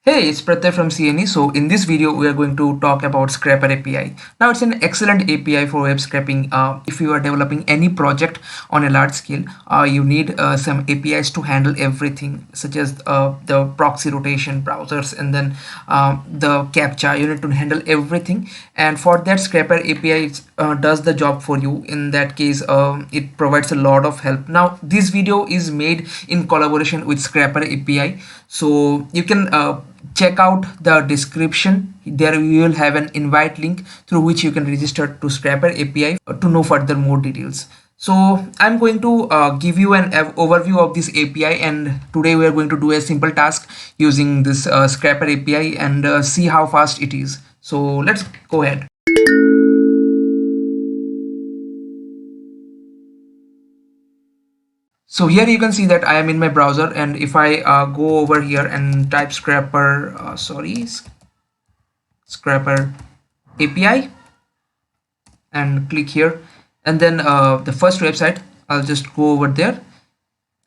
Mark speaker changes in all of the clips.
Speaker 1: Hey, it's Pratyay from CNE. So in this video, we are going to talk about Scraper API. Now, it's an excellent API for web scraping. If you are developing any project on a large scale, you need some APIs to handle everything, such as the proxy rotation, browsers, and then the captcha. You need to handle everything. And for that, Scraper API does the job for you. In that case, it provides a lot of help. Now, this video is made in collaboration with Scraper API. So you can check out the description. There you will have an invite link through which you can register to Scraper API to know further more details. So I'm going to give you an overview of this API, and today we are going to do a simple task using this Scraper API and see how fast it is. So let's go ahead. So here you can see that I am in my browser, and if I go over here and type Scraper API and click here, and then the first website, I'll just go over there,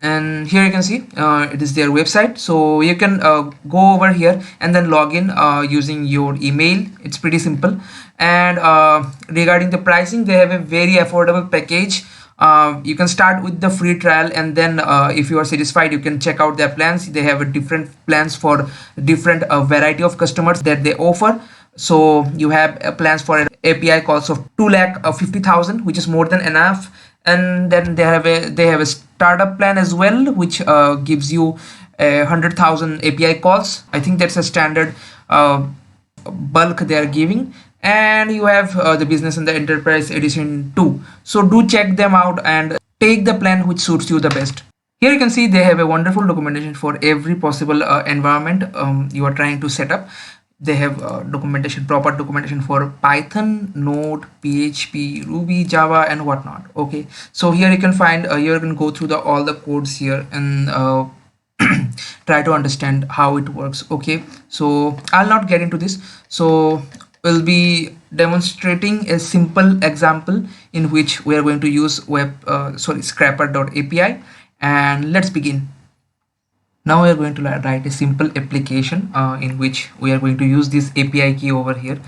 Speaker 1: and here you can see it is their website. So you can go over here and then log in using your email. It's pretty simple. And regarding the pricing, they have a very affordable package. You can start with the free trial, and then if you are satisfied, you can check out their plans. They have a different plans for different variety of customers that they offer. So you have plans for an API cost of 2,50,000, which is more than enough. And then they have a startup plan as well, which gives you 100,000 API calls. I think that's a standard bulk they are giving. And you have the business and the enterprise edition too. So do check them out and take the plan which suits you the best. Here you can see they have a wonderful documentation for every possible environment you are trying to set up. They have proper documentation for Python, Node, PHP, Ruby, Java, and whatnot. Okay, so here you can find you can go through all the codes here and try to understand how it works. Okay, so I'll not get into this. So we'll be demonstrating a simple example in which we are going to use scraper.api, and let's begin. Now we are going to write a simple application in which we are going to use this API key over here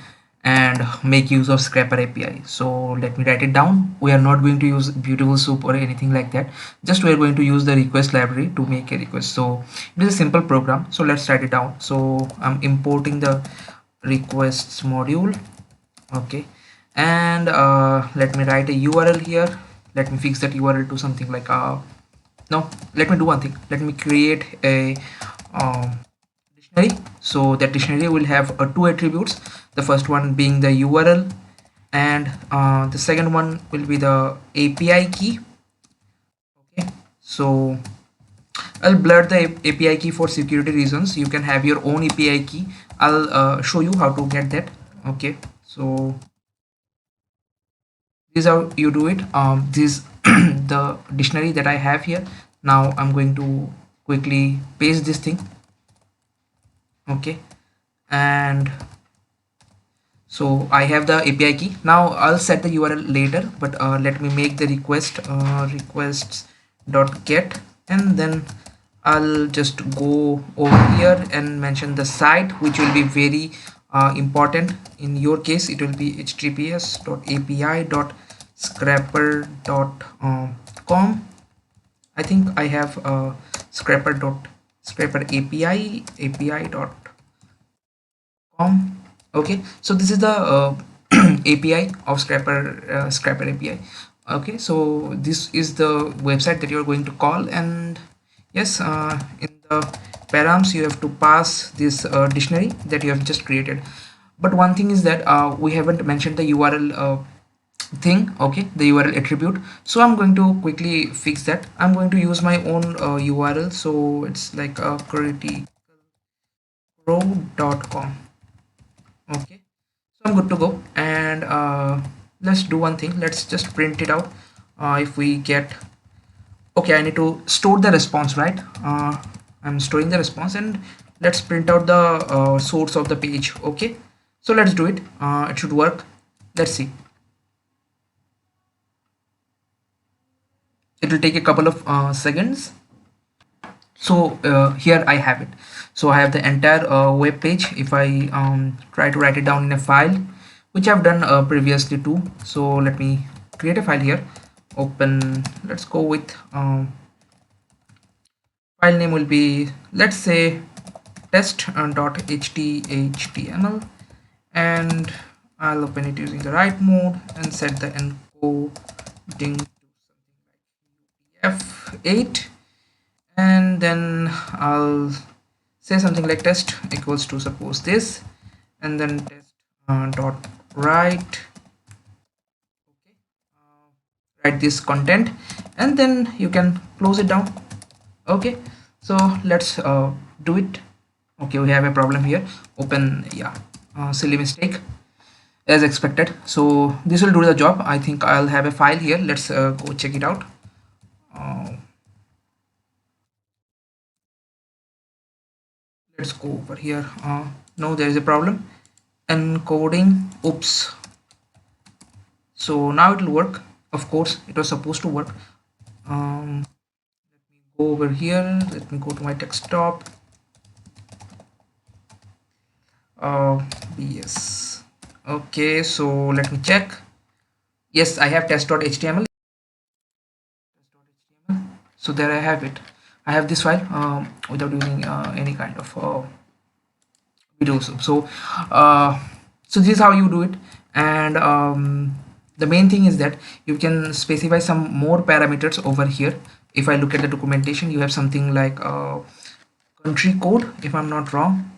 Speaker 1: and make use of Scraper API. So let me write it down. We are not going to use beautiful soup or anything like that. Just we are going to use the request library to make a request. So it is a simple program. So let's write it down. So I'm importing the requests module. Okay, and let me write a URL here. Let me fix that URL to something like no, let me do one thing. Let me create a dictionary. So that dictionary will have two attributes. The first one being the URL, and the second one will be the API key. Okay, so I'll blur the API key for security reasons. You can have your own API key. I'll show you how to get that. Okay, so this is how you do it. This the dictionary that I have here. Now I'm going to quickly paste this thing. Okay, and so I have the API key. Now I'll set the URL later, but let me make the requests.get, and then I'll just go over here and mention the site, which will be very important. In your case, it will be https://api.scraper.com. I think I have scraper api.com. Okay, so this is the API of Scraper API. Okay, so this is the website that you're going to call, and yes, in the params you have to pass this dictionary that you have just created. But one thing is that we haven't mentioned the URL thing. Okay, the URL attribute. So I'm going to quickly fix that. I'm going to use my own URL. So it's like criticalpro.com. Okay, so I'm good to go, and let's do one thing. Let's just print it out. If we get, okay, I need to store the response, right? I'm storing the response, and let's print out the source of the page. Okay, so let's do it. It should work. Let's see. It will take a couple of seconds. So here I have it. So I have the entire web page. If I try to write it down in a file, which I've done previously too. So let me create a file here. Open. Let's go with file name will be, let's say, test.html, and I'll open it using the write mode and set the encoding to F8, and then I'll say something like test equals to, suppose, this, and then test dot write, okay, write this content, and then you can close it down. Okay, so let's do it. Okay, we have a problem here. Open, yeah, silly mistake as expected. So this will do the job. I think I'll have a file here. Let's go check it out. Let's go over here. No, there is a problem. Encoding, oops. So now it will work. Of course, it was supposed to work. Let me go over here. Let me go to my desktop. Yes. Okay, so let me check. Yes, I have test.html. So there I have it. I have this file without using any kind of videos. So this is how you do it. And the main thing is that you can specify some more parameters over here. If I look at the documentation, you have something like country code, if I'm not wrong,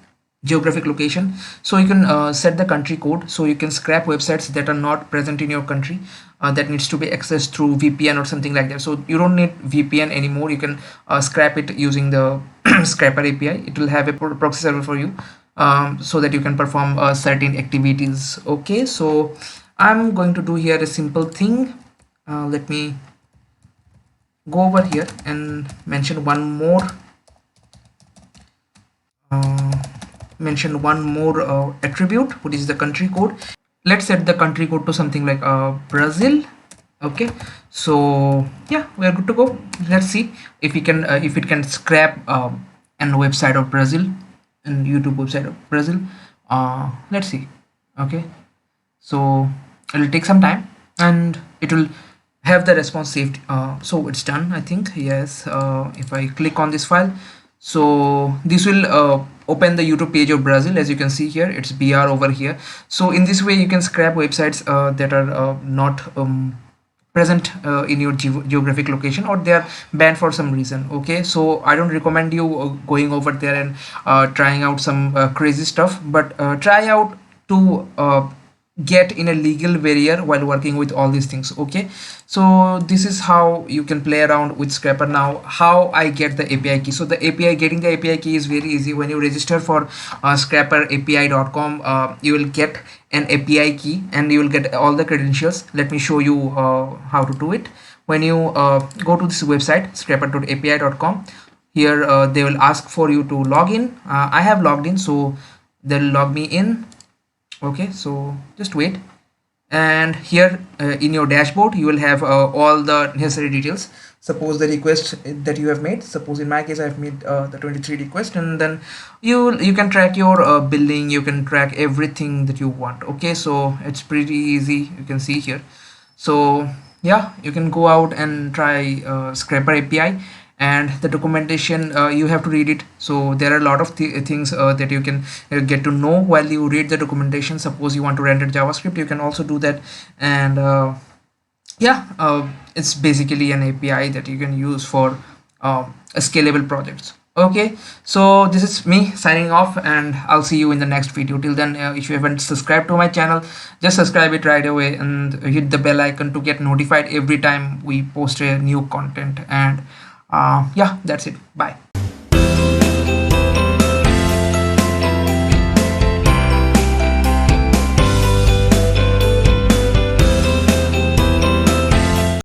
Speaker 1: geographic location. So you can set the country code, so you can scrap websites that are not present in your country, that needs to be accessed through VPN or something like that. So you don't need VPN anymore. You can scrap it using the scraper API. It will have a proxy server for you, so that you can perform certain activities. Okay, so I'm going to do here a simple thing. Let me go over here and mention one more attribute, which is the country code. Let's set the country code to something like Brazil. Okay, so yeah, we are good to go. Let's see if we can if it can scrap an website of Brazil, and YouTube website of Brazil. Let's see. Okay, so it will take some time and it will have the response saved. So it's done, I think. Yes, if I click on this file, so this will open the YouTube page of Brazil. As you can see here, it's BR over here. So in this way you can scrap websites that are not present in your geographic location, or they are banned for some reason. Okay, so I don't recommend you going over there and trying out some crazy stuff, but try out to get in a legal barrier while working with all these things. Okay, so this is how you can play around with scraper. Now how I get the API key. So the API, getting the API key is very easy. When you register for scraperapi.com, you will get an API key and you will get all the credentials. Let me show you how to do it. When you go to this website, scraper.api.com, here they will ask for you to log in. I have logged in, so they'll log me in. Okay, so just wait, and here in your dashboard you will have all the necessary details. Suppose the request that you have made, suppose in my case I've made the 23 request, and then you can track your billing, you can track everything that you want. Okay, so it's pretty easy, you can see here. So yeah, you can go out and try Scraper API, and the documentation, you have to read it. So there are a lot of things that you can get to know while you read the documentation. Suppose you want to render JavaScript, you can also do that. And yeah, it's basically an API that you can use for scalable projects. Okay, so this is me signing off, and I'll see you in the next video. Till then, if you haven't subscribed to my channel, just subscribe it right away and hit the bell icon to get notified every time we post a new content. And yeah, that's it. Bye.